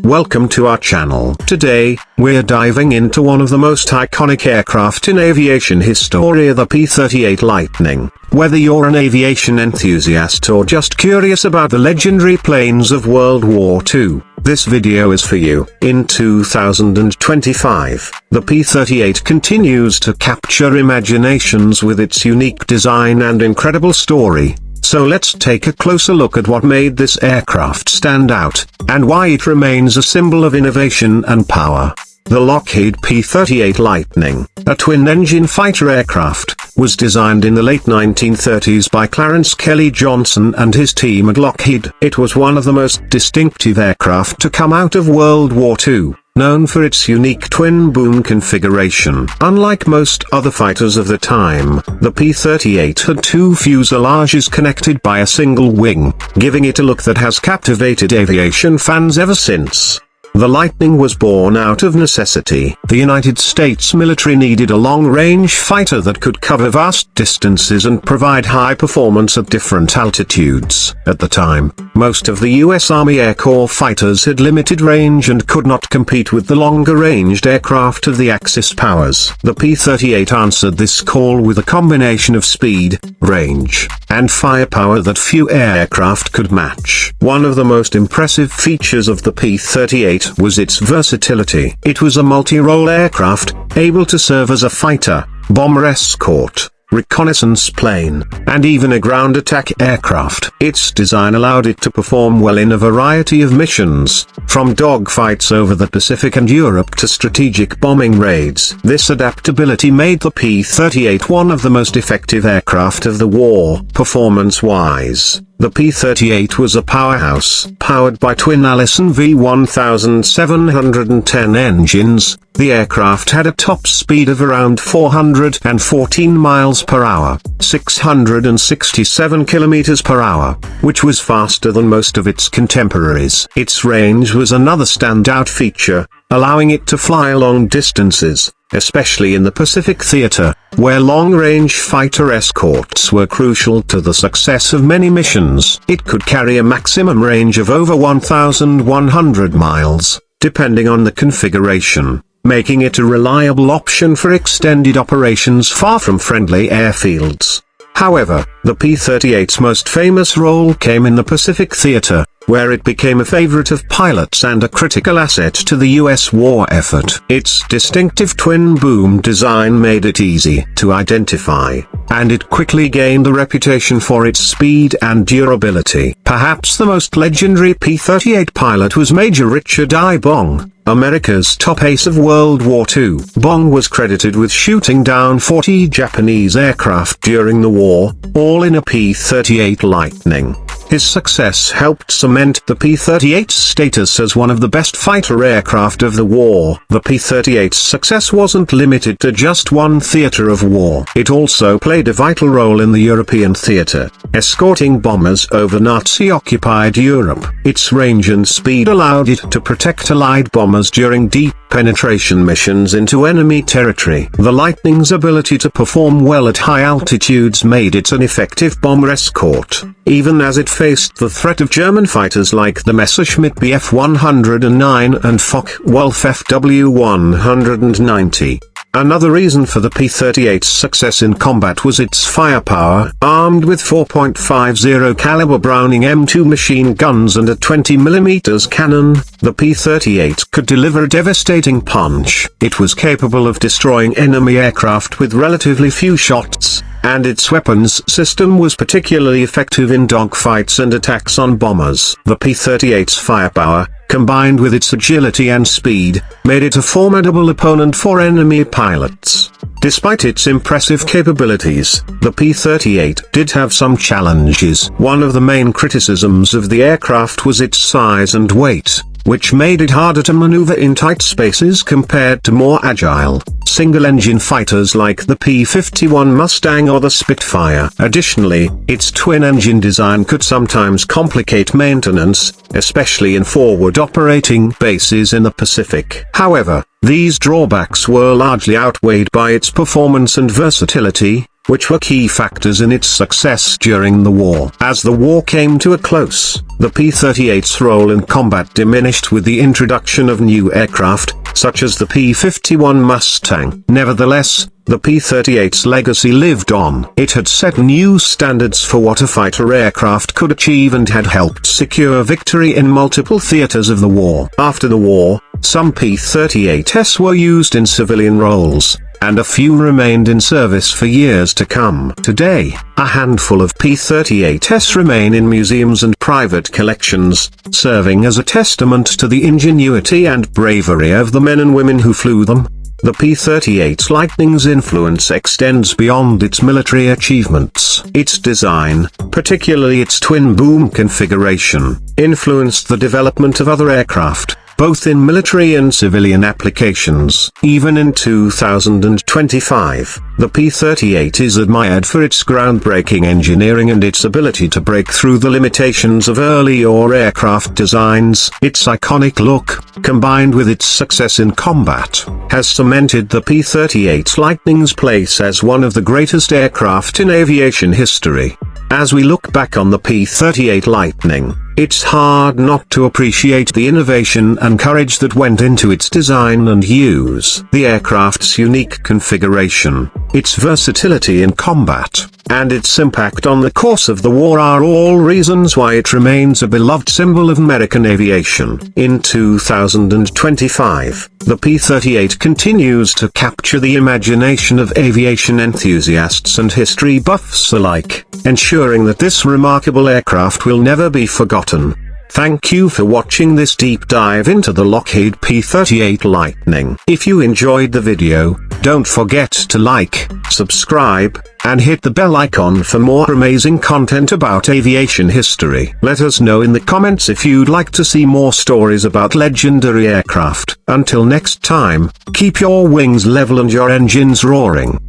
Welcome to our channel. Today, we're diving into one of the most iconic aircraft in aviation history, the P-38 Lightning. Whether you're an aviation enthusiast or just curious about the legendary planes of World War II, this video is for you. In 2025, the P-38 continues to capture imaginations with its unique design and incredible story. So let's take a closer look at what made this aircraft stand out, and why it remains a symbol of innovation and power. The Lockheed P-38 Lightning, a twin-engine fighter aircraft, was designed in the late 1930s by Clarence Kelly Johnson and his team at Lockheed. It was one of the most distinctive aircraft to come out of World War II. Known for its unique twin-boom configuration. Unlike most other fighters of the time, the P-38 had two fuselages connected by a single wing, giving it a look that has captivated aviation fans ever since. The Lightning was born out of necessity. The United States military needed a long-range fighter that could cover vast distances and provide high performance at different altitudes. At the time, most of the U.S. Army Air Corps fighters had limited range and could not compete with the longer-ranged aircraft of the Axis powers. The P-38 answered this call with a combination of speed, range, and firepower that few aircraft could match. One of the most impressive features of the P-38 was its versatility. It was a multi-role aircraft, able to serve as a fighter, bomber escort, reconnaissance plane, and even a ground attack aircraft. Its design allowed it to perform well in a variety of missions, from dogfights over the Pacific and Europe to strategic bombing raids. This adaptability made the P-38 one of the most effective aircraft of the war. Performance-wise, the P-38 was a powerhouse. Powered by twin Allison V1710 engines, the aircraft had a top speed of around 414 miles per hour, 667 kilometers per hour, which was faster than most of its contemporaries. Its range was another standout feature, allowing it to fly long distances, especially in the Pacific theater, where long-range fighter escorts were crucial to the success of many missions. It could carry a maximum range of over 1,100 miles, depending on the configuration, making it a reliable option for extended operations far from friendly airfields. However, the P-38's most famous role came in the Pacific theater, where it became a favorite of pilots and a critical asset to the U.S. war effort. Its distinctive twin-boom design made it easy to identify, and it quickly gained a reputation for its speed and durability. Perhaps the most legendary P-38 pilot was Major Richard I. Bong, America's top ace of World War II. Bong was credited with shooting down 40 Japanese aircraft during the war, all in a P-38 Lightning. His success helped cement the P-38's status as one of the best fighter aircraft of the war. The P-38's success wasn't limited to just one theater of war. It also played a vital role in the European theater, escorting bombers over Nazi-occupied Europe. Its range and speed allowed it to protect Allied bombers during deep penetration missions into enemy territory. The Lightning's ability to perform well at high altitudes made it an effective bomber escort, even as it faced the threat of German fighters like the Messerschmitt Bf 109 and Focke-Wulf Fw-190. Another reason for the P-38's success in combat was its firepower. Armed with 4.50 caliber Browning M2 machine guns and a 20mm cannon, the P-38 could deliver a devastating punch. It was capable of destroying enemy aircraft with relatively few shots, and its weapons system was particularly effective in dogfights and attacks on bombers. The P-38's firepower, combined with its agility and speed, made it a formidable opponent for enemy pilots. Despite its impressive capabilities, the P-38 did have some challenges. One of the main criticisms of the aircraft was its size and weight, which made it harder to maneuver in tight spaces compared to more agile, single-engine fighters like the P-51 Mustang or the Spitfire. Additionally, its twin-engine design could sometimes complicate maintenance, especially in forward operating bases in the Pacific. However, these drawbacks were largely outweighed by its performance and versatility. which were key factors in its success during the war. As the war came to a close, the P-38's role in combat diminished with the introduction of new aircraft, such as the P-51 Mustang. Nevertheless, the P-38's legacy lived on. It had set new standards for what a fighter aircraft could achieve and had helped secure victory in multiple theaters of the war. After the war, some P-38s were used in civilian roles, and a few remained in service for years to come. Today, a handful of P-38s remain in museums and private collections, serving as a testament to the ingenuity and bravery of the men and women who flew them. The P-38 Lightning's influence extends beyond its military achievements. Its design, particularly its twin-boom configuration, influenced the development of other aircraft, both in military and civilian applications. Even in 2025, the P-38 is admired for its groundbreaking engineering and its ability to break through the limitations of earlier aircraft designs. Its iconic look, combined with its success in combat, has cemented the P-38 Lightning's place as one of the greatest aircraft in aviation history. As we look back on the P-38 Lightning, it's hard not to appreciate the innovation and courage that went into its design and use. The aircraft's unique configuration, its versatility in combat, and its impact on the course of the war are all reasons why it remains a beloved symbol of American aviation. In 2025, the P-38 continues to capture the imagination of aviation enthusiasts and history buffs alike, ensuring that this remarkable aircraft will never be forgotten. Thank you for watching this deep dive into the Lockheed P-38 Lightning. If you enjoyed the video, don't forget to like, subscribe, and hit the bell icon for more amazing content about aviation history. Let us know in the comments if you'd like to see more stories about legendary aircraft. Until next time, keep your wings level and your engines roaring.